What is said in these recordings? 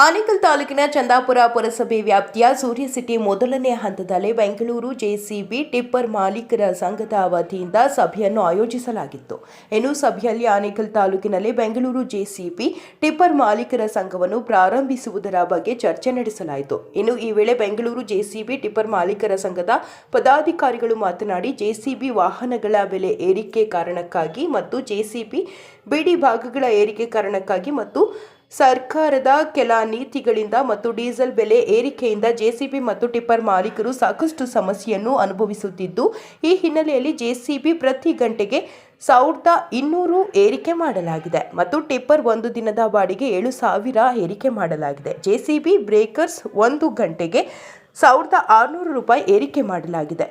ಆನೇಕಲ್ ತಾಲೂಕಿನ ಚಂದಾಪುರ ಪುರಸಭೆ ವ್ಯಾಪ್ತಿಯ ಸೂರ್ಯ ಸಿಟಿ ಮೊದಲನೇ ಹಂತದಲ್ಲಿ ಬೆಂಗಳೂರು ಜೆಸಿಬಿ ಟಿಪ್ಪರ್ ಮಾಲೀಕರ ಸಂಘದ ವತಿಯಿಂದ ಸಭೆಯನ್ನು ಆಯೋಜಿಸಲಾಗಿತ್ತು. ಇನ್ನು ಸಭೆಯಲ್ಲಿ ಆನೇಕಲ್ ತಾಲೂಕಿನಲ್ಲಿ ಬೆಂಗಳೂರು ಜೆಸಿಬಿ ಟಿಪ್ಪರ್ ಮಾಲೀಕರ ಸಂಘವನ್ನು ಪ್ರಾರಂಭಿಸುವುದರ ಬಗ್ಗೆ ಚರ್ಚೆ ನಡೆಸಲಾಯಿತು. ಇನ್ನು ಈ ವೇಳೆ ಬೆಂಗಳೂರು ಜೆಸಿಬಿ ಟಿಪ್ಪರ್ ಮಾಲೀಕರ ಸಂಘದ ಪದಾಧಿಕಾರಿಗಳು ಮಾತನಾಡಿ, ಜೆಸಿಬಿ ವಾಹನಗಳ ಬೆಲೆ ಏರಿಕೆ ಕಾರಣಕ್ಕಾಗಿ ಮತ್ತು ಜೆಸಿಬಿ ಬಿಡಿ ಭಾಗಗಳ ಏರಿಕೆ ಕಾರಣಕ್ಕಾಗಿ ಮತ್ತು ಸರ್ಕಾರದ ಕೆಲ ನೀತಿಗಳಿಂದ ಮತ್ತು ಡೀಸೆಲ್ ಬೆಲೆ ಏರಿಕೆಯಿಂದ ಜೆಸಿಬಿ ಮತ್ತು ಟಿಪ್ಪರ್ ಮಾಲೀಕರು ಸಾಕಷ್ಟು ಸಮಸ್ಯೆಯನ್ನು ಅನುಭವಿಸುತ್ತಿದ್ದು, ಈ ಹಿನ್ನೆಲೆಯಲ್ಲಿ ಜೆಸಿಬಿ ಪ್ರತಿ ಗಂಟೆಗೆ 1200 ಏರಿಕೆ ಮಾಡಲಾಗಿದೆ ಮತ್ತು ಟಿಪ್ಪರ್ ಒಂದು ದಿನದ ಬಾಡಿಗೆ 7,000 ಏರಿಕೆ ಮಾಡಲಾಗಿದೆ. ಜೆಸಿಬಿ ಬ್ರೇಕರ್ಸ್ ಒಂದು ಗಂಟೆಗೆ 1,600 ರೂಪಾಯಿ ಏರಿಕೆ ಮಾಡಲಾಗಿದೆ.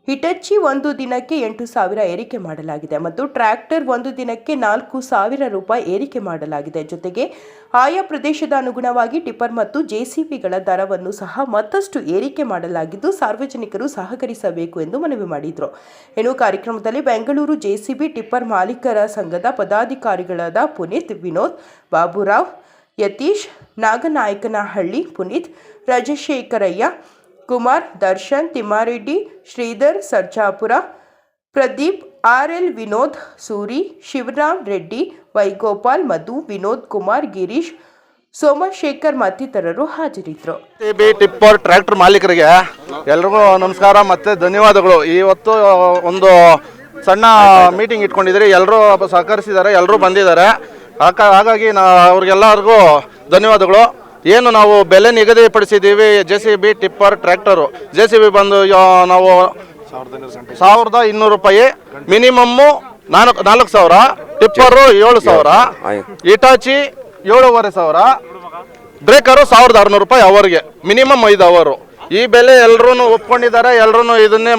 ಹಿಟಚಿ ಒಂದು ದಿನಕ್ಕೆ 8,000 ಏರಿಕೆ ಮಾಡಲಾಗಿದೆ ಮತ್ತು ಟ್ರ್ಯಾಕ್ಟರ್ ಒಂದು ದಿನಕ್ಕೆ 4,000 ರೂಪಾಯಿ ಏರಿಕೆ ಮಾಡಲಾಗಿದೆ. ಜೊತೆಗೆ ಆಯಾ ಪ್ರದೇಶದ ಅನುಗುಣವಾಗಿ ಟಿಪ್ಪರ್ ಮತ್ತು ಜೆಸಿಬಿಗಳ ದರವನ್ನು ಸಹ ಮತ್ತಷ್ಟು ಏರಿಕೆ ಮಾಡಲಾಗಿದ್ದು, ಸಾರ್ವಜನಿಕರು ಸಹಕರಿಸಬೇಕು ಎಂದು ಮನವಿ ಮಾಡಿದರು. ಇನ್ನು ಕಾರ್ಯಕ್ರಮದಲ್ಲಿ ಬೆಂಗಳೂರು ಜೆಸಿಬಿ ಟಿಪ್ಪರ್ ಮಾಲೀಕರ ಸಂಘದ ಪದಾಧಿಕಾರಿಗಳಾದ ಪುನೀತ್, ವಿನೋದ್, ಬಾಬುರಾವ್, ಯತೀಶ್, ನಾಗನಾಯಕನಹಳ್ಳಿ, ಪುನೀತ್, ರಾಜಶೇಖರಯ್ಯ, ಕುಮಾರ್, ದರ್ಶನ್, ತಿಮ್ಮಾರೆಡ್ಡಿ, ಶ್ರೀಧರ್, ಸರ್ಜಾಪುರ, ಪ್ರದೀಪ್, ಆರ್ಎಲ್, ವಿನೋದ್, ಸೂರಿ, ಶಿವರಾಮ್ ರೆಡ್ಡಿ, ವೈಗೋಪಾಲ್, ಮಧು, ವಿನೋದ್ ಕುಮಾರ್, ಗಿರೀಶ್, ಸೋಮಶೇಖರ್ ಮತ್ತಿತರರು ಹಾಜರಿದ್ದರು. ಟಿಪ್ಪರ್ ಟ್ರ್ಯಾಕ್ಟರ್ ಮಾಲೀಕರಿಗೆ ಎಲ್ರಿಗೂ ನಮಸ್ಕಾರ ಮತ್ತೆ ಧನ್ಯವಾದಗಳು. ಇವತ್ತು ಒಂದು ಸಣ್ಣ ಮೀಟಿಂಗ್ ಇಟ್ಕೊಂಡಿದ್ದೀರಿ, ಎಲ್ಲರೂ ಸಹಕರಿಸಿದ್ದಾರೆ, ಎಲ್ಲರೂ ಬಂದಿದ್ದಾರೆ. ಹಾಗಾಗಿ ಅವ್ರಿಗೆಲ್ಲರಿಗೂ ಧನ್ಯವಾದಗಳು. ಏನು ನಾವು ಬೆಲೆ ನಿಗದಿಪಡಿಸಿದ್ದೀವಿ, ಜೆಸಿಬಿ ಟಿಪ್ಪರ್ ಟ್ರ್ಯಾಕ್ಟರು. ಜೆಸಿಬಿ ಬಂದು ನಾವು 1,200 ರೂಪಾಯಿ, ಮಿನಿಮಮ್ಮು 4,000, ಟಿಪ್ಪರು 7,000, ಇಟಾಚಿ 7,500, ಬ್ರೇಕರು 1,600 ರೂಪಾಯಿ ಅವರಿಗೆ, ಮಿನಿಮಮ್ 5 ಅವರು. ಈ ಬೆಲೆ ಎಲ್ಲರೂ ಒಪ್ಕೊಂಡಿದ್ದಾರೆ, ಎಲ್ಲರೂ ಇದನ್ನೇ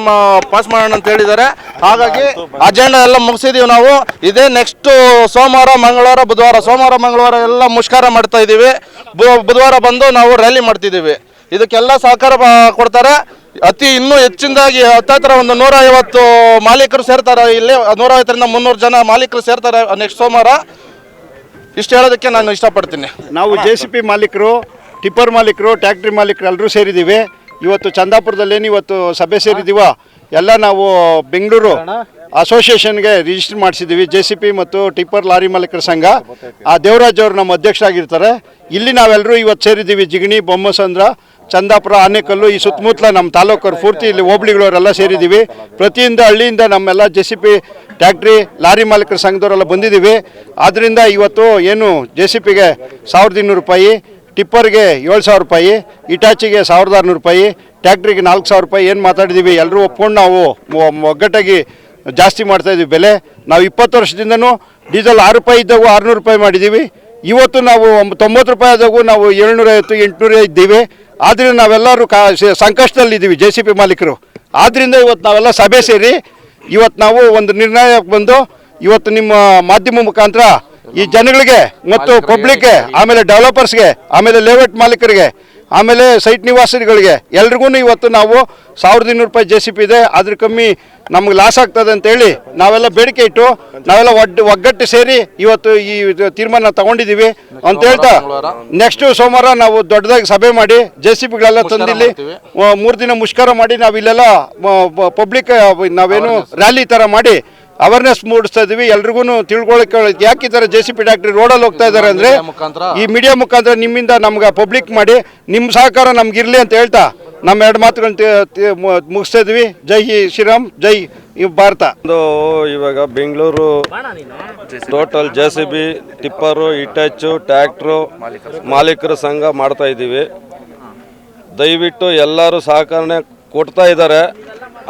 ಪಾಸ್ ಮಾಡೋಣ ಅಂತ ಹೇಳಿದ್ದಾರೆ. ಹಾಗಾಗಿ ಅಜೆಂಡಾ ಎಲ್ಲ ಮುಗಿಸಿದೀವಿ ನಾವು. ಇದೇ ನೆಕ್ಸ್ಟ್ ಸೋಮವಾರ, ಮಂಗಳವಾರ, ಬುಧವಾರ, ಸೋಮವಾರ ಮಂಗಳವಾರ ಎಲ್ಲ ಮುಷ್ಕರ ಮಾಡ್ತಾ ಇದ್ದೀವಿ. ಬುಧವಾರ ಬಂದು ನಾವು ರ್ಯಾಲಿ ಮಾಡ್ತಿದ್ದೀವಿ. ಇದಕ್ಕೆಲ್ಲ ಸಹಕಾರ ಕೊಡ್ತಾರೆ. ಇನ್ನೂ ಹೆಚ್ಚಿನದಾಗಿ ಹತ್ತಿರ ಒಂದು 150 ಮಾಲೀಕರು ಸೇರ್ತಾರೆ. ಇಲ್ಲಿ 150ರಿಂದ 300 ಜನ ಮಾಲೀಕರು ಸೇರ್ತಾರೆ ನೆಕ್ಸ್ಟ್ ಸೋಮವಾರ. ಇಷ್ಟು ಹೇಳೋದಕ್ಕೆ ನಾನು ಇಷ್ಟಪಡ್ತೀನಿ. ನಾವು ಜೆಸಿಬಿ ಮಾಲೀಕರು, ಟಿಪ್ಪರ್ ಮಾಲೀಕರು, ಟ್ಯಾಕ್ಟ್ರಿ ಮಾಲೀಕರು ಎಲ್ಲರೂ ಸೇರಿದ್ದೀವಿ. ಇವತ್ತು ಚಂದಾಪುರದಲ್ಲೇನು ಇವತ್ತು ಸಭೆ ಸೇರಿದ್ದೀವೋ ಎಲ್ಲ ನಾವು ಬೆಂಗಳೂರು ಅಸೋಸಿಯೇಷನ್ಗೆ ರಿಜಿಸ್ಟರ್ ಮಾಡಿಸಿದ್ದೀವಿ. ಜೆಸಿಬಿ ಮತ್ತು ಟಿಪ್ಪರ್ ಲಾರಿ ಮಾಲೀಕರ ಸಂಘ. ಆ ದೇವರಾಜ್ ಅವರು ನಮ್ಮ ಅಧ್ಯಕ್ಷರಾಗಿರ್ತಾರೆ. ಇಲ್ಲಿ ನಾವೆಲ್ಲರೂ ಇವತ್ತು ಸೇರಿದ್ದೀವಿ. ಜಿಗಣಿ, ಬೊಮ್ಮಸಂದ್ರ, ಚಂದಾಪುರ, ಆನೇಕಲ್ಲು, ಈ ಸುತ್ತಮುತ್ತಲ ನಮ್ಮ ತಾಲೂಕರು ಪೂರ್ತಿ ಇಲ್ಲಿ ಹೋಬಳಿಗಳವರೆಲ್ಲ ಸೇರಿದ್ದೀವಿ. ಪ್ರತಿಯಿಂದ ಹಳ್ಳಿಯಿಂದ ನಮ್ಮೆಲ್ಲ ಜೆಸಿಬಿ ಟ್ಯಾಕ್ಟ್ರಿ ಲಾರಿ ಮಾಲೀಕರ ಸಂಘದವರೆಲ್ಲ ಬಂದಿದ್ದೀವಿ. ಆದ್ದರಿಂದ ಇವತ್ತು ಏನು ಜೆಸಿಪಿಗೆ 1,200 ರೂಪಾಯಿ, ಟಿಪ್ಪರ್ಗೆ 7,000 ರೂಪಾಯಿ, ಇಟಾಚಿಗೆ 1,600 ರೂಪಾಯಿ, ಟ್ಯಾಕ್ಟ್ರಿಗೆ 4,000 ರೂಪಾಯಿ ಏನು ಮಾತಾಡಿದ್ದೀವಿ, ಎಲ್ಲರೂ ಒಪ್ಕೊಂಡು ನಾವು ಒಗ್ಗಟ್ಟಾಗಿ ಜಾಸ್ತಿ ಮಾಡ್ತಾಯಿದ್ದೀವಿ ಬೆಲೆ. ನಾವು 20 ವರ್ಷದಿಂದನೂ ಡೀಸೆಲ್ 6 ರೂಪಾಯಿ ಇದ್ದಾಗೂ 600 ರೂಪಾಯಿ ಮಾಡಿದ್ದೀವಿ. ಇವತ್ತು ನಾವು 90 ರೂಪಾಯಿ ಆದಾಗೂ ನಾವು 750, 800 ಇದ್ದೀವಿ. ಆದ್ದರಿಂದ ನಾವೆಲ್ಲರೂ ಸಂಕಷ್ಟದಲ್ಲಿದ್ದೀವಿ ಜೆಸಿಬಿ ಮಾಲೀಕರು. ಆದ್ದರಿಂದ ಇವತ್ತು ನಾವೆಲ್ಲ ಸಭೆ ಸೇರಿ ಇವತ್ತು ನಾವು ಒಂದು ನಿರ್ಣಯಕ್ಕೆ ಬಂದು ಇವತ್ತು ನಿಮ್ಮ ಮಾಧ್ಯಮ ಮುಖಾಂತರ ಈ ಜನಗಳಿಗೆ ಮತ್ತು ಪಬ್ಲಿಕ್ಗೆ, ಆಮೇಲೆ ಡೆವಲಪರ್ಸ್ಗೆ, ಆಮೇಲೆ ಲೇಔಟ್ ಮಾಲೀಕರಿಗೆ, ಆಮೇಲೆ ಸೈಟ್ ನಿವಾಸಿಗಳಿಗೆ ಎಲ್ರಿಗೂ ಇವತ್ತು ನಾವು 1,200 ರೂಪಾಯಿ ಜೆಸಿಬಿ ಇದೆ, ಅದ್ರ ಕಮ್ಮಿ ನಮ್ಗೆ ಲಾಸ್ ಆಗ್ತದೆ ಅಂತೇಳಿ ನಾವೆಲ್ಲ ಬೇಡಿಕೆ ಇಟ್ಟು ನಾವೆಲ್ಲ ಒಗ್ಗಟ್ಟು ಸೇರಿ ಇವತ್ತು ಈ ತೀರ್ಮಾನ ತಗೊಂಡಿದ್ದೀವಿ ಅಂತ ಹೇಳ್ತಾ, ನೆಕ್ಸ್ಟ್ ಸೋಮವಾರ ನಾವು ದೊಡ್ಡದಾಗಿ ಸಭೆ ಮಾಡಿ ಜೆಸಿಬಿಗಳೆಲ್ಲ ತಂದಿಲ್ಲಿ 3 ದಿನ ಮುಷ್ಕರ ಮಾಡಿ ನಾವಿಲ್ಲೆಲ್ಲ ಪಬ್ಲಿಕ್ ನಾವೇನು ರ್ಯಾಲಿ ಥರ ಮಾಡಿ ಅವೇರ್ನೆಸ್ ಮೂಡಿಸ್ತಾ ಇದ್ದೀವಿ. ಎಲ್ರಿಗೂ ತಿಳ್ಕೊಳ್ಳೋಕೆ ಯಾಕೆ ಈ ಥರ ಜೆಸಿಬಿ ಟ್ಯಾಕ್ಟ್ರಿ ರೋಡಲ್ಲಿ ಹೋಗ್ತಾ ಇದ್ದಾರೆ ಅಂದರೆ ಈ ಮೀಡಿಯಾ ಮುಖಾಂತರ ನಿಮ್ಮಿಂದ ನಮ್ಗೆ ಪಬ್ಲಿಕ್ ಮಾಡಿ ನಿಮ್ಮ ಸಹಕಾರ ನಮ್ಗಿರಲಿ ಅಂತ ಹೇಳ್ತಾ ನಮ್ಮ 2 ಮಾತುಗಳನ್ನ ಮುಗಿಸ್ತಾ ಇದ್ವಿ. ಜೈ ಶ್ರೀರಾಮ್, ಜೈ ಭಾರತ. ಇವಾಗ Bengaluru total JCB, tipper, Hitachi, tractor ಮಾಲೀಕರ ಸಂಘ ಮಾಡ್ತಾ ಇದ್ದೀವಿ. ದಯವಿಟ್ಟು ಎಲ್ಲರೂ ಸಹಕರಣೆ ಕೊಡ್ತಾ ಇದ್ದಾರೆ.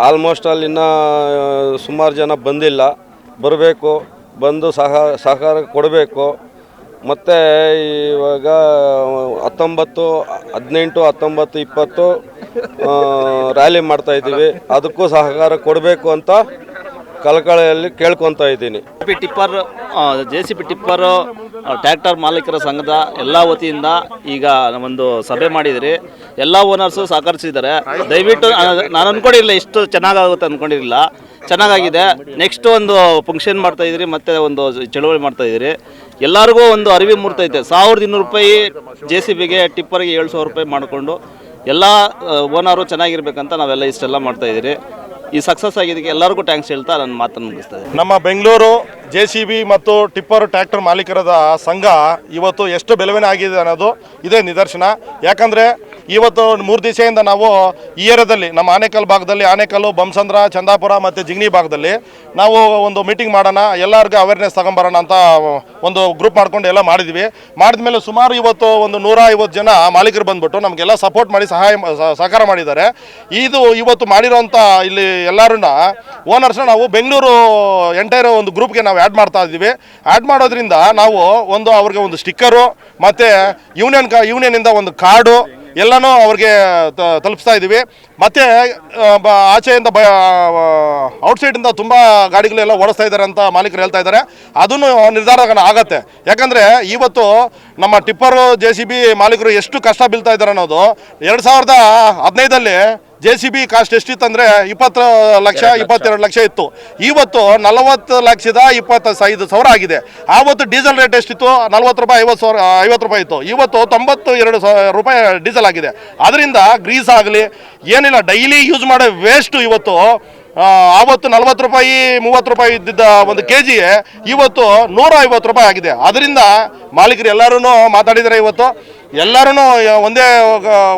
ಆಲ್ಮೋಸ್ಟ್ ಅಲ್ಲಿ ಇನ್ನೂ ಸುಮಾರು ಜನ ಬಂದಿಲ್ಲ, ಬರಬೇಕು, ಬಂದು ಸಹಕಾರ ಕೊಡಬೇಕು. ಮತ್ತು ಇವಾಗ 19, 18, 19, 20 ರ್ಯಾಲಿ ಮಾಡ್ತಾಯಿದ್ದೀವಿ. ಅದಕ್ಕೂ ಸಹಕಾರ ಕೊಡಬೇಕು ಅಂತ ಕಳಕಳಿಯಲ್ಲಿ ಕೇಳ್ಕೊತಾ ಇದ್ದೀನಿ. ಜೆಸಿಬಿ ಟಿಪ್ಪರ್ ಟ್ರ್ಯಾಕ್ಟರ್ ಮಾಲೀಕರ ಸಂಘದ ಎಲ್ಲ ವತಿಯಿಂದ ಈಗ ಒಂದು ಸಭೆ ಮಾಡಿದಿರಿ. ಎಲ್ಲ ಓನರ್ಸು ಸಹಕರಿಸಿದ್ದಾರೆ. ದಯವಿಟ್ಟು ನಾನು ಅಂದ್ಕೊಂಡಿರಲಿಲ್ಲ ಇಷ್ಟು ಚೆನ್ನಾಗಾಗುತ್ತೆ ಅಂದ್ಕೊಂಡಿರಲಿಲ್ಲ. ಚೆನ್ನಾಗಿದೆ. ನೆಕ್ಸ್ಟ್ ಒಂದು ಫಂಕ್ಷನ್ ಮಾಡ್ತಾಯಿದ್ದೀರಿ, ಮತ್ತು ಒಂದು ಚಳುವಳಿ ಮಾಡ್ತಾಯಿದ್ದೀರಿ. ಎಲ್ಲರಿಗೂ ಒಂದು ಅರಿವು ಮೂರ್ತೈತೆ. 1200 ರೂಪಾಯಿ JCBಗೆ, ಟಿಪ್ಪರ್ಗೆ 700 ರೂಪಾಯಿ ಮಾಡಿಕೊಂಡು ಎಲ್ಲ ಓನರು ಚೆನ್ನಾಗಿರ್ಬೇಕಂತ ನಾವೆಲ್ಲ ಇಷ್ಟೆಲ್ಲ ಮಾಡ್ತಾಯಿದ್ದೀರಿ. ಈ ಸಕ್ಸಸ್ ಆಗಿದ್ದಕ್ಕೆ ಎಲ್ಲರಿಗೂ ಟ್ಯಾಂಕ್ಸ್ ಹೇಳ್ತಾ ನನ್ನ ಮಾತನ್ನು ಮುಗಿಸ್ತಾ ಇದ್ದೀನಿ. ನಮ್ಮ ಬೆಂಗಳೂರು JCB ಮತ್ತು ಟಿಪ್ಪರ್ ಟ್ರ್ಯಾಕ್ಟರ್ ಮಾಲೀಕರದ ಸಂಘ ಇವತ್ತು ಎಷ್ಟು ಬೆಳವಣಿಗೆ ಆಗಿದೆ ಅನ್ನೋದು ಇದೇ ನಿದರ್ಶನ. ಯಾಕಂದರೆ ಇವತ್ತು 3 ದಿವಸದಿಂದ ನಾವು ಈ ಏರಿಯಾದಲ್ಲಿ ನಮ್ಮ ಆನೇಕಲ್ ಭಾಗದಲ್ಲಿ, ಆನೇಕಲ್ಲು, ಬೊಮ್ಮಸಂದ್ರ, ಚಂದಾಪುರ ಮತ್ತು ಜಿಗ್ನಿ ಭಾಗದಲ್ಲಿ ನಾವು ಒಂದು ಮೀಟಿಂಗ್ ಮಾಡೋಣ, ಎಲ್ಲರಿಗೂ ಅವೇರ್ನೆಸ್ ತಗೊಂಬರೋಣ ಅಂತ ಒಂದು ಗ್ರೂಪ್ ಮಾಡ್ಕೊಂಡು ಎಲ್ಲ ಮಾಡಿದ್ವಿ. ಮಾಡಿದ್ಮೇಲೆ ಸುಮಾರು ಇವತ್ತು ಒಂದು 150 ಜನ ಮಾಲೀಕರು ಬಂದ್ಬಿಟ್ಟು ನಮಗೆಲ್ಲ ಸಪೋರ್ಟ್ ಮಾಡಿ ಸಹಕಾರ ಮಾಡಿದ್ದಾರೆ. ಇದು ಇವತ್ತು ಮಾಡಿರೋಂಥ ಇಲ್ಲಿ ಎಲ್ಲರನ್ನ ಓನರ್ಸ್ನ ನಾವು ಬೆಂಗಳೂರು ಎಂಟೈರ್ ಒಂದು ಗ್ರೂಪ್ಗೆ ನಾವು ಆ್ಯಡ್ ಮಾಡ್ತಾ ಇದ್ದೀವಿ. ಆ್ಯಡ್ ಮಾಡೋದ್ರಿಂದ ನಾವು ಅವ್ರಿಗೆ ಒಂದು ಸ್ಟಿಕ್ಕರು ಮತ್ತು ಯೂನಿಯನಿಂದ ಒಂದು ಕಾರ್ಡು ಎಲ್ಲನೂ ಅವ್ರಿಗೆ ತಲುಪಿಸ್ತಾ ಇದ್ದೀವಿ. ಮತ್ತು ಆಚೆಯಿಂದ ಔಟ್ಸೈಡಿಂದ ತುಂಬ ಗಾಡಿಗಳೆಲ್ಲ ಓಡಿಸ್ತಾ ಇದ್ದಾರೆ ಅಂತ ಮಾಲೀಕರು ಹೇಳ್ತಾ ಇದ್ದಾರೆ. ಅದನ್ನು ನಿರ್ಧಾರ ಆಗತ್ತೆ. ಯಾಕಂದರೆ ಇವತ್ತು ನಮ್ಮ ಟಿಪ್ಪರು JCB ಮಾಲೀಕರು ಎಷ್ಟು ಕಷ್ಟ ಬೀಳ್ತಾ ಇದ್ದಾರೆ ಅನ್ನೋದು 2015 JCB ಕಾಸ್ಟ್ ಎಷ್ಟಿತ್ತಂದರೆ 20 ಲಕ್ಷ 22 ಲಕ್ಷ ಇತ್ತು. ಇವತ್ತು 40,25,000 ಆಗಿದೆ. ಆವತ್ತು ಡೀಸೆಲ್ ರೇಟ್ ಎಷ್ಟಿತ್ತು? 40 ರೂಪಾಯಿ 50 ರೂಪಾಯಿ ಇತ್ತು. ಇವತ್ತು 92 ರೂಪಾಯಿ ಡೀಸೆಲ್ ಆಗಿದೆ. ಅದರಿಂದ ಗ್ರೀಸ್ ಆಗಲಿ ಏನಿಲ್ಲ, ಡೈಲಿ ಯೂಸ್ ಮಾಡೋ ವೇಸ್ಟು ಇವತ್ತು ಆವತ್ತು 40 ರೂಪಾಯಿ 30 ರೂಪಾಯಿ ಇದ್ದಿದ್ದ ಒಂದು KGಗೆ ಇವತ್ತು 150 ರೂಪಾಯಿ ಆಗಿದೆ. ಅದರಿಂದ ಮಾಲೀಕರು ಎಲ್ಲರೂ ಮಾತಾಡಿದರೆ ಇವತ್ತು ಎಲ್ಲರೂ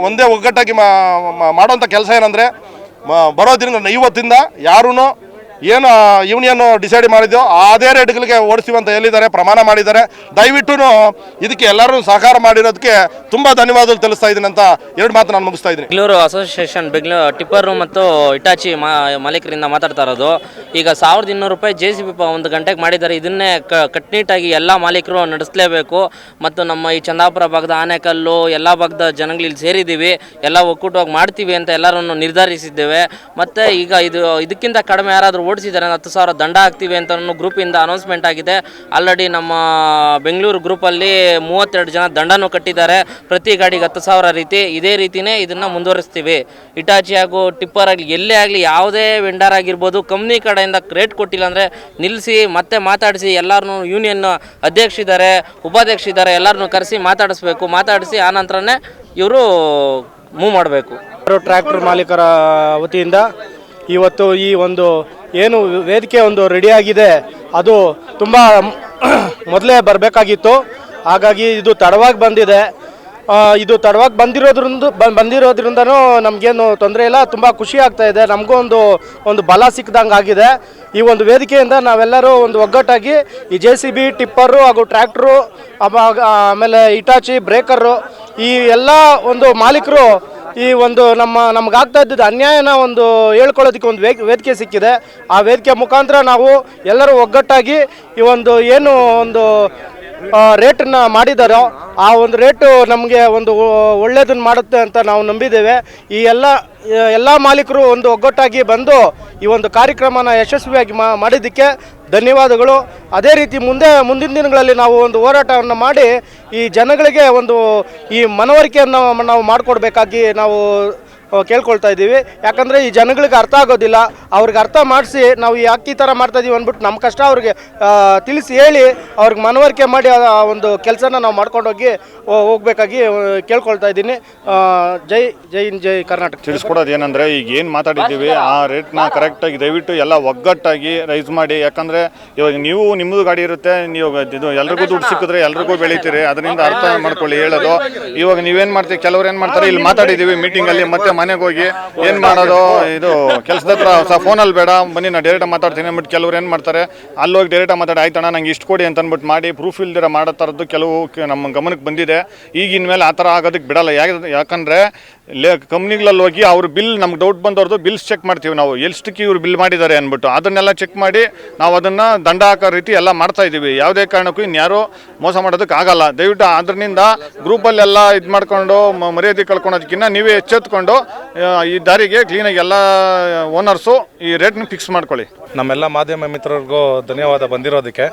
ಒಂದೇ ಒಗ್ಗಟ್ಟಾಗಿ ಮಾಡೋಂಥ ಕೆಲಸ ಏನಂದರೆ ಬರೋದ್ರಿಂದ ಇವತ್ತಿಂದ ಯಾರೂ ಏನು ಯೂನಿಯನ್ ಡಿಸೈಡ್ ಮಾಡಿದ್ಯೋ ಅದೇ ರೇಟ್ಗಳಿಗೆ ಓಡಿಸ್ತೀವಿ ಅಂತ ಹೇಳಿದ್ದಾರೆ, ಪ್ರಮಾಣ ಮಾಡಿದ್ದಾರೆ. ದಯವಿಟ್ಟು ಇದಕ್ಕೆ ಎಲ್ಲರೂ ಸಹಕಾರ ಮಾಡಿರೋದಕ್ಕೆ ತುಂಬ ಧನ್ಯವಾದಗಳು ತಿಳಿಸ್ತಾ ಇದ್ದೀನಿ ಅಂತ 2 ಮಾತು ನಾನು ಮುಗಿಸ್ತಾ ಇದ್ದೀನಿ. ಬೆಂಗಳೂರು ಅಸೋಸಿಯೇಷನ್ ಟಿಪ್ಪರು ಮತ್ತು ಇಟಾಚಿ ಮಾಲೀಕರಿಂದ ಮಾತಾಡ್ತಾ ಇರೋದು. ಈಗ 1200 ರೂಪಾಯಿ JCB 1 ಗಂಟೆಗೆ ಮಾಡಿದ್ದಾರೆ. ಇದನ್ನೇ ಕಟ್ನಿಟ್ಟಾಗಿ ಎಲ್ಲ ಮಾಲೀಕರು ನಡೆಸಲೇಬೇಕು. ಮತ್ತು ನಮ್ಮ ಈ ಚಂದಾಪುರ ಭಾಗದ, ಆನೇಕಲ್ಲು ಎಲ್ಲ ಭಾಗದ ಜನಗಳು ಸೇರಿದ್ದೀವಿ, ಎಲ್ಲ ಒಕ್ಕೂಟವಾಗಿ ಮಾಡ್ತೀವಿ ಅಂತ ಎಲ್ಲರನ್ನು ನಿರ್ಧರಿಸಿದ್ದೇವೆ. ಮತ್ತು ಈಗ ಇದಕ್ಕಿಂತ ಕಡಿಮೆ ಯಾರಾದರೂ ಓಡಿಸಿದ್ದಾರೆ 10,000 ದಂಡ ಹಾಕ್ತೀವಿ ಅಂತ ಗ್ರೂಪಿಂದ ಅನೌನ್ಸ್ಮೆಂಟ್ ಆಗಿದೆ. ಆಲ್ರೆಡಿ ನಮ್ಮ ಬೆಂಗಳೂರು ಗ್ರೂಪಲ್ಲಿ 32 ಜನ ದಂಡನೂ ಕಟ್ಟಿದ್ದಾರೆ, ಪ್ರತಿ ಗಾಡಿಗೆ 10,000 ರೀತಿ. ಇದೇ ರೀತಿಯೇ ಇದನ್ನು ಮುಂದುವರಿಸ್ತೀವಿ. ಇಟಾಚಿ ಹಾಗೂ ಟಿಪ್ಪರ್ ಆಗಲಿ ಎಲ್ಲೇ ಆಗಲಿ ಯಾವುದೇ ವೆಂಡರ್ ಆಗಿರ್ಬೋದು, ಕಂಪ್ನಿ ಕಡೆಯಿಂದ ರೇಟ್ ಕೊಟ್ಟಿಲ್ಲ ಅಂದರೆ ನಿಲ್ಲಿಸಿ ಮತ್ತೆ ಮಾತಾಡಿಸಿ ಎಲ್ಲರನ್ನೂ ಯೂನಿಯನ್ ಅಧ್ಯಕ್ಷರಿದ್ದಾರೆ, ಉಪಾಧ್ಯಕ್ಷರಿದ್ದಾರೆ, ಎಲ್ಲರನ್ನೂ ಕರೆಸಿ ಮಾತಾಡಿಸ್ಬೇಕು. ಮಾತಾಡಿಸಿ ಆನಂತರನೇ ಇವರು ಮೂವ್ ಮಾಡಬೇಕು. ಟ್ರ್ಯಾಕ್ಟರ್ ಮಾಲೀಕರ ವತಿಯಿಂದ ಇವತ್ತು ಈ ಒಂದು ಏನು ವೇದಿಕೆ ಒಂದು ರೆಡಿಯಾಗಿದೆ ಅದು ತುಂಬ ಮೊದಲೇ ಬರಬೇಕಾಗಿತ್ತು. ಹಾಗಾಗಿ ಇದು ತಡವಾಗಿ ಬಂದಿದೆ. ಇದು ತಡವಾಗಿ ಬಂದಿರೋದ್ರಿಂದನೂ ನಮಗೇನು ತೊಂದರೆ ಇಲ್ಲ, ತುಂಬ ಖುಷಿ ಆಗ್ತಾ ಇದೆ. ನಮಗೂ ಒಂದು ಬಲ ಸಿಕ್ಕಿದಂಗೆ ಆಗಿದೆ. ಈ ಒಂದು ವೇದಿಕೆಯಿಂದ ನಾವೆಲ್ಲರೂ ಒಂದು ಒಗ್ಗಟ್ಟಾಗಿ ಈ JCB, ಟಿಪ್ಪರು ಹಾಗೂ ಟ್ರ್ಯಾಕ್ಟ್ರು, ಆಮೇಲೆ ಇಟಾಚಿ, ಬ್ರೇಕರು, ಈ ಎಲ್ಲ ಒಂದು ಮಾಲೀಕರು ಈ ಒಂದು ನಮಗಾಗ್ತಾ ಇದ್ದಿದ್ದು ಅನ್ಯಾಯನ ಒಂದು ಹೇಳ್ಕೊಳ್ಳೋದಕ್ಕೆ ಒಂದು ವೇದಿಕೆ ಸಿಕ್ಕಿದೆ. ಆ ವೇದಿಕೆ ಮುಖಾಂತರ ನಾವು ಎಲ್ಲರೂ ಒಗ್ಗಟ್ಟಾಗಿ ಈ ಒಂದು ಏನು ಒಂದು ರೇಟನ್ನು ಮಾಡಿದಾರೋ ಆ ಒಂದು ರೇಟು ನಮಗೆ ಒಂದು ಒಳ್ಳೆಯದನ್ನು ಮಾಡುತ್ತೆ ಅಂತ ನಾವು ನಂಬಿದ್ದೇವೆ. ಈ ಎಲ್ಲ ಮಾಲೀಕರು ಒಂದು ಒಗ್ಗಟ್ಟಾಗಿ ಬಂದು ಈ ಒಂದು ಕಾರ್ಯಕ್ರಮನ ಯಶಸ್ವಿಯಾಗಿ ಮಾಡಿದ್ದಕ್ಕೆ ಧನ್ಯವಾದಗಳು. ಅದೇ ರೀತಿ ಮುಂದಿನ ದಿನಗಳಲ್ಲಿ ನಾವು ಒಂದು ಹೋರಾಟವನ್ನು ಮಾಡಿ ಈ ಜನಗಳಿಗೆ ಒಂದು ಈ ಮನವರಿಕೆಯನ್ನು ನಾವು ಮಾಡಿಕೊಡ್ಬೇಕಾಗಿ ನಾವು ಕೇಳ್ಕೊಳ್ತಾ ಇದ್ದೀವಿ. ಯಾಕಂದರೆ ಈ ಜನಗಳಿಗೆ ಅರ್ಥ ಆಗೋದಿಲ್ಲ. ಅವ್ರಿಗೆ ಅರ್ಥ ಮಾಡಿಸಿ ನಾವು ಯಾಕೆ ಈ ಥರ ಮಾಡ್ತಾಯಿದ್ದೀವಿ ಅಂದ್ಬಿಟ್ಟು ನಮ್ಮ ಕಷ್ಟ ಅವ್ರಿಗೆ ತಿಳಿಸಿ ಹೇಳಿ ಅವ್ರಿಗೆ ಮನವರಿಕೆ ಮಾಡಿ ಆ ಒಂದು ಕೆಲಸನ ನಾವು ಮಾಡ್ಕೊಂಡೋಗಿ ಹೋಗ್ಬೇಕಾಗಿ ಕೇಳ್ಕೊಳ್ತಾ ಇದ್ದೀನಿ. ಜೈ ಹಿಂದ್, ಜೈ ಕರ್ನಾಟಕ. ತಿಳಿಸ್ಕೊಡೋದು ಏನಂದರೆ ಈಗ ಏನು ಮಾತಾಡಿದ್ದೀವಿ ಆ ರೇಟ್ನ ಕರೆಕ್ಟಾಗಿ ದಯವಿಟ್ಟು ಎಲ್ಲ ಒಗ್ಗಟ್ಟಾಗಿ ರೈಸ್ ಮಾಡಿ. ಯಾಕಂದರೆ ಇವಾಗ ನೀವು ನಿಮ್ಮದು ಗಾಡಿ ಇರುತ್ತೆ, ನೀವು ಇದು ಎಲ್ರಿಗೂ ದುಡ್ಡು ಸಿಕ್ಕಿದ್ರೆ ಎಲ್ರಿಗೂ ಬೆಳೀತೀರಿ. ಅದರಿಂದ ಅರ್ಥ ಮಾಡ್ಕೊಳ್ಳಿ ಹೇಳೋದು. ಇವಾಗ ನೀವೇನು ಮಾಡ್ತೀವಿ, ಕೆಲವ್ರು ಏನು ಮಾಡ್ತಾರೆ, ಇಲ್ಲಿ ಮಾತಾಡಿದ್ದೀವಿ ಮೀಟಿಂಗಲ್ಲಿ, ಮತ್ತೆ ಮನೆಗೆ ಹೋಗಿ ಏನು ಮಾಡೋದು, ಇದು ಕೆಲಸದ ಹತ್ರ ಫೋನಲ್ಲಿ ಬೇಡ ಬನ್ನಿ ನಾನು ಡೈರೆಕ್ಟಾಗಿ ಮಾತಾಡ್ತೀನಿ ಅಂದ್ಬಿಟ್ಟು ಕೆಲವ್ರು ಏನು ಮಾಡ್ತಾರೆ, ಅಲ್ಲಿ ಹೋಗಿ ಡೈರೆಕ್ಟಾಗಿ ಮಾತಾಡಿ ಆಯ್ತಣ್ಣ ನಂಗೆ ಇಷ್ಟು ಕೊಡಿ ಅಂತ ಅಂದ್ಬಿಟ್ಟು ಮಾಡಿ ಪ್ರೂಫ್ ಇಲ್ದಿರ ಮಾಡೋ ಥರದ್ದು ಕೆಲವು ನಮ್ಮ ಗಮನಕ್ಕೆ ಬಂದಿದೆ. ಈಗಿನ ಮೇಲೆ ಆ ಥರ ಆಗೋದಕ್ಕೆ ಬಿಡಲ್ಲ. ಯಾಕಂದರೆ ಕಂಪ್ನಿಗಳಲ್ಲಿ ಹೋಗಿ ಅವ್ರ ಬಿಲ್ ನಮ್ಗೆ ಡೌಟ್ ಬಂದವ್ರದ್ದು ಬಿಲ್ಸ್ ಚೆಕ್ ಮಾಡ್ತೀವಿ ನಾವು, ಎಷ್ಟಕ್ಕೆ ಇವ್ರು ಬಿಲ್ ಮಾಡಿದ್ದಾರೆ ಅಂದ್ಬಿಟ್ಟು ಅದನ್ನೆಲ್ಲ ಚೆಕ್ ಮಾಡಿ ನಾವು ಅದನ್ನು ದಂಡ ಹಾಕೋ ರೀತಿ ಎಲ್ಲ ಮಾಡ್ತಾ ಇದ್ದೀವಿ. ಯಾವುದೇ ಕಾರಣಕ್ಕೂ ಇನ್ಯಾರು ಮೋಸ ಮಾಡೋದಕ್ಕೆ ಆಗಲ್ಲ. ದಯವಿಟ್ಟು ಅದರಿಂದ ಗ್ರೂಪಲ್ಲೆಲ್ಲ ಇದು ಮಾಡ್ಕೊಂಡು ಮರ್ಯಾದೆ ಕಳ್ಕೊಳೋದಕ್ಕಿಂತ ನೀವೇ ಎಚ್ಚೆತ್ಕೊಂಡು ಈ ದಾರಿಗೆ ಕ್ಲೀನಾಗಿ ಎಲ್ಲ ಓನರ್ಸು ಈ ರೇಟ್ನ ಫಿಕ್ಸ್ ಮಾಡ್ಕೊಳ್ಳಿ. ನಮ್ಮೆಲ್ಲ ಮಾಧ್ಯಮ ಮಿತ್ರರಿಗೂ ಧನ್ಯವಾದ ಬಂದಿರೋದಕ್ಕೆ.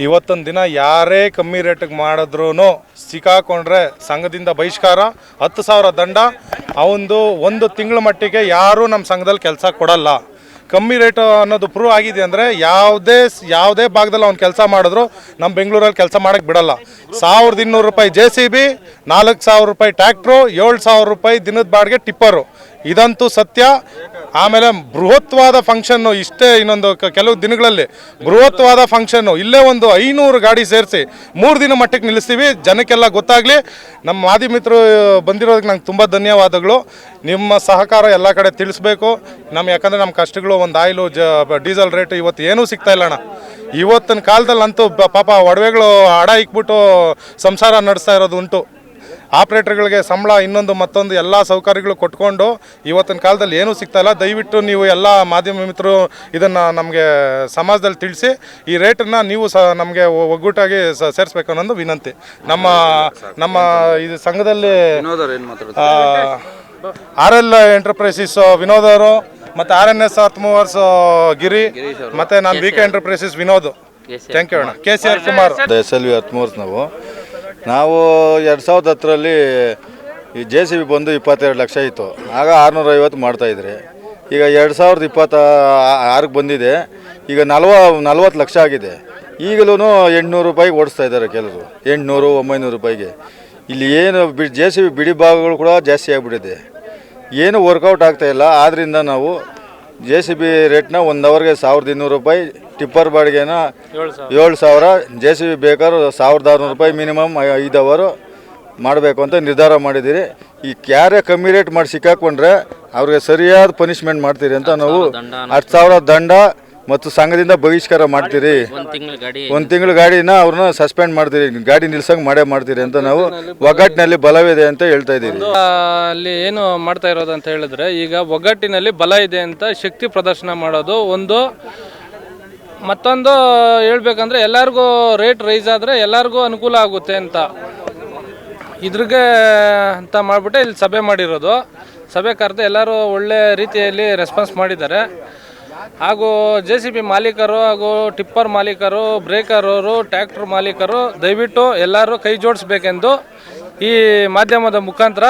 ಇವತ್ತೊಂದು ದಿನ ಯಾರೇ ಕಮ್ಮಿ ರೇಟಿಗೆ ಮಾಡಿದ್ರೂ ಸಿಕ್ಕಾಕೊಂಡ್ರೆ ಸಂಘದಿಂದ ಬಹಿಷ್ಕಾರ, 10,000 ದಂಡ. ಒಂದು ತಿಂಗಳ ಮಟ್ಟಿಗೆ ಯಾರೂ ನಮ್ಮ ಸಂಘದಲ್ಲಿ ಕೆಲಸ ಕೊಡಲ್ಲ. ಕಮ್ಮಿ ರೇಟ್ ಅನ್ನೋದು ಪ್ರೂವ್ ಆಗಿದೆ ಅಂದರೆ ಯಾವುದೇ ಭಾಗದಲ್ಲಿ ಅವ್ನು ಕೆಲಸ ಮಾಡಿದ್ರು ನಮ್ಮ ಬೆಂಗಳೂರಲ್ಲಿ ಕೆಲಸ ಮಾಡೋಕ್ಕೆ ಬಿಡಲ್ಲ. 1200 ರೂಪಾಯಿ JCB, 4000 ರೂಪಾಯಿ ಟ್ಯಾಕ್ಟ್ರು, 7000 ರೂಪಾಯಿ ದಿನದ ಬಾಡಿಗೆ ಟಿಪ್ಪರು, ಇದಂತೂ ಸತ್ಯ. ಆಮೇಲೆ ಬೃಹತ್ವಾದ ಫಂಕ್ಷನ್ನು ಇಷ್ಟೇ ಇನ್ನೊಂದು ಕೆಲವು ದಿನಗಳಲ್ಲಿ ಬೃಹತ್ವಾದ ಫಂಕ್ಷನ್ನು ಇಲ್ಲೇ ಒಂದು 500 ಗಾಡಿ ಸೇರಿಸಿ 3 ದಿನ ಮಟ್ಟಿಗೆ ನಿಲ್ಲಿಸ್ತೀವಿ. ಜನಕ್ಕೆಲ್ಲ ಗೊತ್ತಾಗಲಿ. ನಮ್ಮ ಮಾಧ್ಯಮ ಮಿತ್ರರು ಬಂದಿರೋದಕ್ಕೆ ನಂಗೆ ತುಂಬ ಧನ್ಯವಾದಗಳು. ನಿಮ್ಮ ಸಹಕಾರ ಎಲ್ಲ ಕಡೆ ತಿಳಿಸ್ಬೇಕು. ಯಾಕಂದರೆ ನಮ್ಮ ಕಷ್ಟಗಳು ಒಂದು ಆಯಿಲು ಡೀಸೆಲ್ ರೇಟ್ ಇವತ್ತು ಏನೂ ಸಿಗ್ತಾ ಇಲ್ಲ ಅಣ್ಣ. ಇವತ್ತಿನ ಕಾಲದಲ್ಲಂತೂ ಪಾಪ ಒಡವೆಗಳು ಅಡ ಇಕ್ಬಿಟ್ಟು ಸಂಸಾರ ನಡೆಸ್ತಾ ಇರೋದು ಉಂಟು. ಆಪ್ರೇಟರ್ಗಳಿಗೆ ಸಂಬಳ ಇನ್ನೊಂದು ಮತ್ತೊಂದು ಎಲ್ಲ ಸೌಕರ್ಯಗಳು ಕೊಟ್ಕೊಂಡು ಇವತ್ತಿನ ಕಾಲದಲ್ಲಿ ಏನೂ ಸಿಗ್ತಾಯಿಲ್ಲ. ದಯವಿಟ್ಟು ನೀವು ಎಲ್ಲ ಮಾಧ್ಯಮ ಮಿತ್ರರು ಇದನ್ನು ನಮಗೆ ಸಮಾಜದಲ್ಲಿ ತಿಳಿಸಿ ಈ ರೇಟನ್ನು ನೀವು ನಮಗೆ ಒಗ್ಗೂಟಾಗಿ ಸೇರಿಸ್ಬೇಕು ಅನ್ನೋದು ವಿನಂತಿ. ನಮ್ಮ ಇದು ಸಂಘದಲ್ಲಿ RL ಎಂಟರ್ಪ್ರೈಸಸ್ ವಿನೋದ್ ಅವರು, ಮತ್ತು RNS ಆತ್ಮವರ್ಸ್ ಗಿರಿ, ಮತ್ತು ನಾನು VK enterprises Vinod. Thank you ಅಣ್ಣ. KCR ಕುಮಾರ್, SLV ಆತ್ಮವರ್ಸ್. ನಾವು 2010ರಲ್ಲಿ ಈ JCB ಬಂದು 22 ಲಕ್ಷ ಇತ್ತು. ಆಗ 650 ಮಾಡ್ತಾಯಿದ್ರಿ. ಈಗ 2026ಕ್ಕೆ ಬಂದಿದೆ. ಈಗ 40 ಲಕ್ಷ ಆಗಿದೆ. ಈಗಲೂ 800 ರೂಪಾಯಿಗೆ ಓಡಿಸ್ತಾ ಇದ್ದಾರೆ ಕೆಲವರು, 800, 900 ರೂಪಾಯಿಗೆ. ಇಲ್ಲಿ ಏನು JCB ಬಿಡಿ ಭಾಗಗಳು ಕೂಡ ಜಾಸ್ತಿ ಆಗಿಬಿಟ್ಟಿದೆ, ಏನು ವರ್ಕೌಟ್ ಆಗ್ತಾಯಿಲ್ಲ. ಆದ್ದರಿಂದ ನಾವು JCB ರೇಟ್ನ 1 ಅವರ್ಗೆ 1200 ರೂಪಾಯಿ, ಟಿಪ್ಪರ್ ಬಾಡಿಗೆನ 7000, JCB ಬೇಕಾದ್ರೆ 1600 ರೂಪಾಯಿ ಮಿನಿಮಮ್ 5 ಅವರು ಮಾಡಬೇಕು ಅಂತ ನಿರ್ಧಾರ ಮಾಡಿದ್ದೀರಿ. ಈ ಯಾರೇ ಕಮ್ಮಿ ರೇಟ್ ಮಾಡಿ ಸಿಕ್ಕಾಕೊಂಡ್ರೆ ಅವ್ರಿಗೆ ಸರಿಯಾದ ಪನಿಷ್ಮೆಂಟ್ ಮಾಡ್ತೀರಿ ಅಂತ ನಾವು 10,000 ದಂಡ ಮತ್ತು ಸಂಘದಿಂದ ಬಹಿಷ್ಕಾರ ಮಾಡ್ತೀರಿ. ಒಂದು ತಿಂಗಳು ಗಾಡಿನ ಅವ್ರನ್ನ ಸಸ್ಪೆಂಡ್ ಮಾಡ್ತೀರಿ, ಗಾಡಿ ನಿಲ್ಸಂಗೆ ಮಾಡ್ತೀರಿ ಅಂತ ನಾವು ಒಗ್ಗಟ್ಟಿನಲ್ಲಿ ಬಲವಿದೆ ಅಂತ ಹೇಳ್ತಾ ಇದ್ದೀವಿ. ಅಲ್ಲಿ ಏನು ಮಾಡ್ತಾ ಇರೋದು ಅಂತ ಹೇಳಿದ್ರೆ, ಈಗ ಒಗ್ಗಟ್ಟಿನಲ್ಲಿ ಬಲ ಇದೆ ಅಂತ ಶಕ್ತಿ ಪ್ರದರ್ಶನ ಮಾಡೋದು ಒಂದು. ಮತ್ತೊಂದು ಹೇಳ್ಬೇಕಂದ್ರೆ ಎಲ್ಲರಿಗೂ ರೇಟ್ ರೈಸ್ ಆದರೆ ಎಲ್ಲರಿಗೂ ಅನುಕೂಲ ಆಗುತ್ತೆ ಅಂತ ಇದ್ರಿಗೆ ಅಂತ ಮಾಡಿಬಿಟ್ಟೆ ಇಲ್ಲಿ ಸಭೆ ಮಾಡಿರೋದು. ಸಭೆ ಕರೆದು ಎಲ್ಲರೂ ಒಳ್ಳೆ ರೀತಿಯಲ್ಲಿ ರೆಸ್ಪಾನ್ಸ್ ಮಾಡಿದ್ದಾರೆ. ಹಾಗೂ JCB ಮಾಲೀಕರು ಹಾಗೂ ಟಿಪ್ಪರ್ ಮಾಲೀಕರು, ಬ್ರೇಕರವರು, ಟ್ಯಾಕ್ಟರ್ ಮಾಲೀಕರು ದಯವಿಟ್ಟು ಎಲ್ಲರೂ ಕೈ ಜೋಡಿಸ್ಬೇಕೆಂದು ಈ ಮಾಧ್ಯಮದ ಮುಖಾಂತರ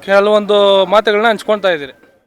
ಕೆಲವೊಂದು ಮಾತುಗಳನ್ನ ಹಂಚ್ಕೊಳ್ತಾ ಇದ್ದೀರಿ.